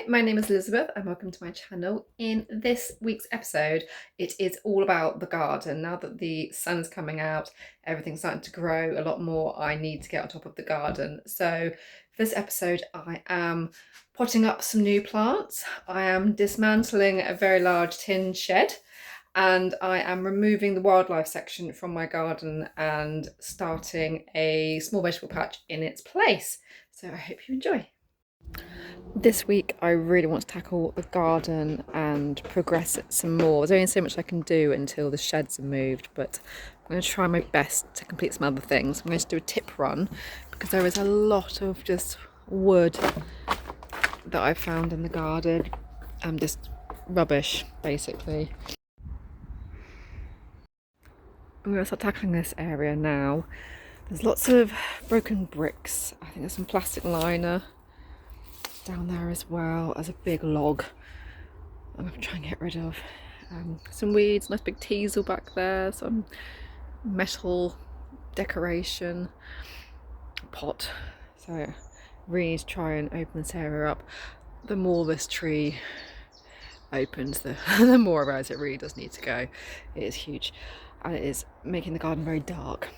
Hi, my name is Elizabeth and welcome to my channel. In this week's episode, it is all about the garden. Now that the sun's coming out, everything's starting to grow a lot more, I need to get on top of the garden. So for this episode, I am potting up some new plants. I am dismantling a very large tin shed and I am removing the wildlife section from my garden and starting a small vegetable patch in its place. So I hope you enjoy. This week I really want to tackle the garden and progress it some more. There's only so much I can do until the sheds are moved, but I'm going to try my best to complete some other things. I'm going to do a tip run because there is a lot of just wood that I've found in the garden and just rubbish basically. I'm going to start tackling this area now. There's lots of broken bricks. I think there's some plastic liner down there as well as a big log I'm going to try and get rid of. Some weeds, nice big teasel back there, some metal decoration pot. So really need to try and open this area up. The more this tree opens, the more I realise it really does need to go. It is huge and it is making the garden very dark.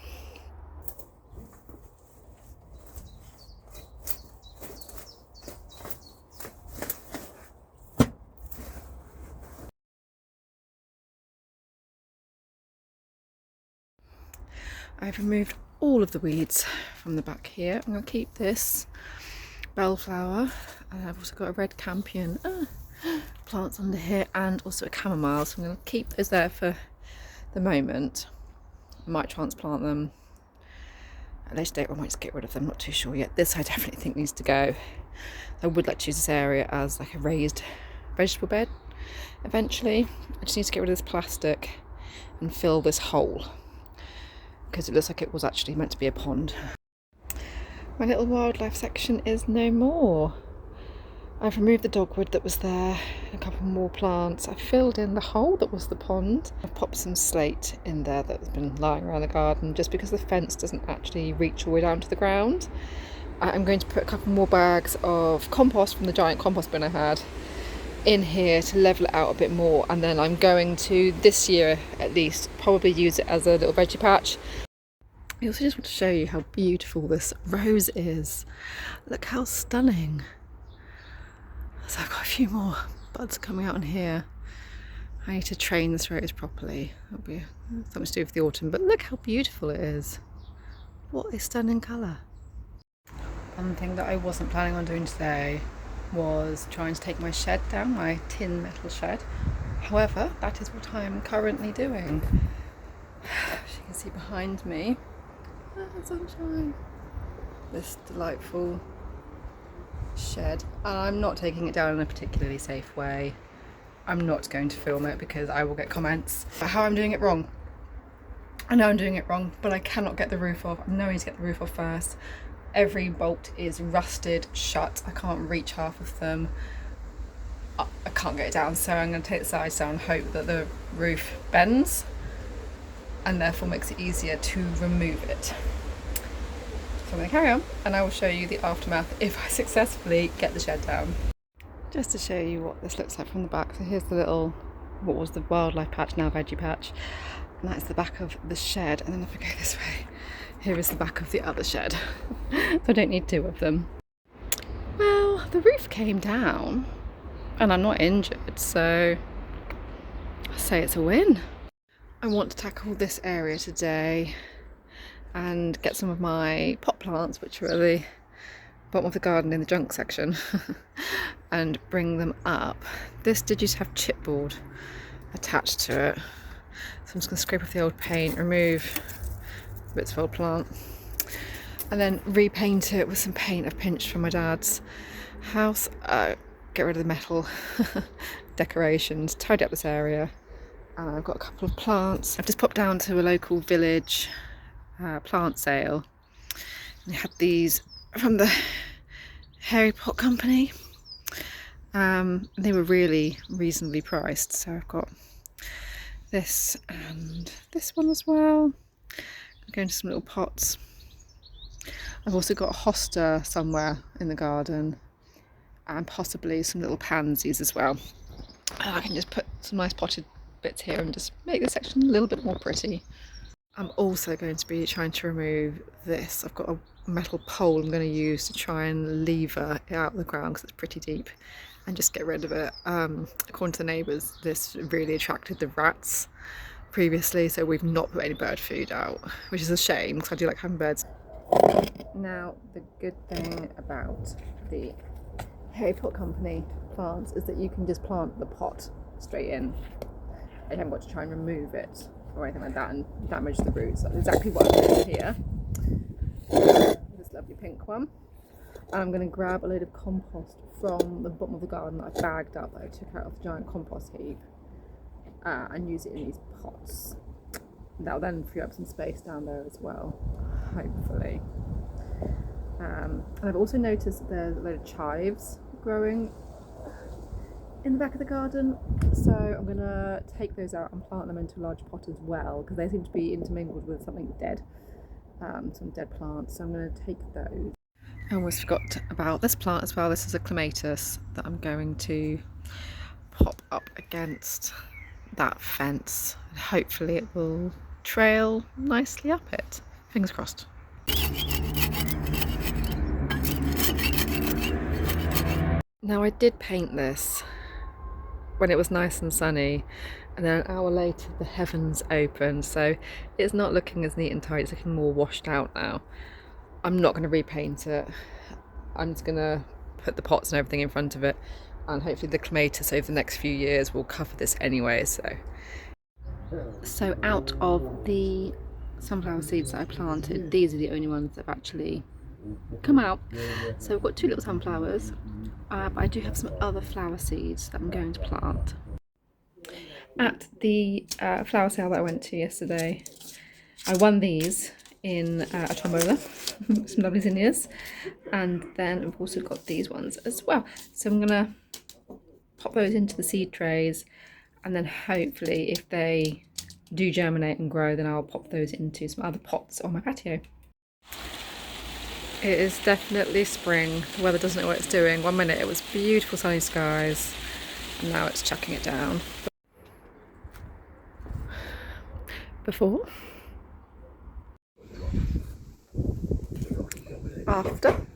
I've removed all of the weeds from the back here. I'm going to keep this bellflower, and I've also got a red campion plants under here and also a chamomile, so I'm going to keep those there for the moment. I might transplant them at a later date, or I might just get rid of them, not too sure yet. This I definitely think needs to go. I would like to use this area as like a raised vegetable bed eventually. I just need to get rid of this plastic and fill this hole, because it looks like it was actually meant to be a pond. My little wildlife section is no more. I've removed the dogwood that was there, a couple more plants. I filled in the hole that was the pond. I've popped some slate in there that's been lying around the garden just because the fence doesn't actually reach all the way down to the ground. I'm going to put a couple more bags of compost from the giant compost bin I had in here to level it out a bit more, and then I'm going to, this year at least, probably use it as a little veggie patch. I also just want to show you how beautiful this rose is. Look how stunning. So I've got a few more buds coming out in here. I need to train this rose properly. That'll be something to do with the autumn, but look how beautiful it is. What a stunning colour. One thing that I wasn't planning on doing today was trying to take my shed down, my tin metal shed. However, that is what I am currently doing. As you can see behind me, sunshine. This delightful shed, and I'm not taking it down in a particularly safe way. I'm not going to film it because I will get comments about how I'm doing it wrong. I know I'm doing it wrong, but I cannot get the roof off. I know I need to get the roof off first. Every bolt is rusted shut. I can't reach half of them. I can't get it down, so I'm going to take the sides down and hope that the roof bends and therefore makes it easier to remove it. So I'm going to carry on and I will show you the aftermath if I successfully get the shed down. Just to show you what this looks like from the back. So here's the little, what was the wildlife patch, now veggie patch. And that's the back of the shed. And then if I go this way, here is the back of the other shed. So I don't need two of them. Well, the roof came down and I'm not injured, so I say it's a win. I want to tackle this area today and get some of my pot plants, which are at the bottom of the garden in the junk section, and bring them up. This did used to have chipboard attached to it, so I'm just going to scrape off the old paint, remove bits of old plant, and then repaint it with some paint I've pinched from my dad's house. Get rid of the metal decorations, tidy up this area, and I've got a couple of plants. I've just popped down to a local village plant sale. They had these from the Hairy Pot Company. They were really reasonably priced, so I've got this and this one as well. I'm going to some little pots. I've also got a hosta somewhere in the garden, and possibly some little pansies as well. And I can just put some nice potted bits here and just make this section a little bit more pretty. I'm also going to be trying to remove this. I've got a metal pole I'm going to use to try and lever it out of the ground because it's pretty deep, and just get rid of it. According to the neighbours, this really attracted the rats previously, so we've not put any bird food out, which is a shame because I do like having birds. Now, the good thing about the Harry Pot Company plants is that you can just plant the pot straight in. You haven't got to try and remove it or anything like that and damage the roots. That's exactly what I'm doing here. This lovely pink one. And I'm going to grab a load of compost from the bottom of the garden that I bagged up, that I took out of the giant compost heap, and use it in these pots. That'll then free up some space down there as well, hopefully. And I've also noticed that there's a load of chives growing in the back of the garden, so I'm going to take those out and plant them into a large pot as well, because they seem to be intermingled with something dead, some dead plants, so I'm going to take those. I almost forgot about this plant as well. This is a clematis that I'm going to pop up against that fence, and hopefully it will trail nicely up it. Fingers crossed. Now, I did paint this when it was nice and sunny, and then an hour later the heavens opened, so it's not looking as neat and tidy. It's looking more washed out now. I'm not going to repaint it. I'm just going to put the pots and everything in front of it, and hopefully the clematis over the next few years will cover this anyway. So out of the sunflower seeds that I planted, these are the only ones that have actually come out. So I've got 2 little sunflowers, but I do have some other flower seeds that I'm going to plant. At the flower sale that I went to yesterday, I won these in a tombola, some lovely zinnias, and then I've also got these ones as well. So I'm gonna pop those into the seed trays, and then hopefully if they do germinate and grow, then I'll pop those into some other pots on my patio. It is definitely spring. The weather doesn't know what it's doing. One minute it was beautiful sunny skies, and now it's chucking it down. Before, after.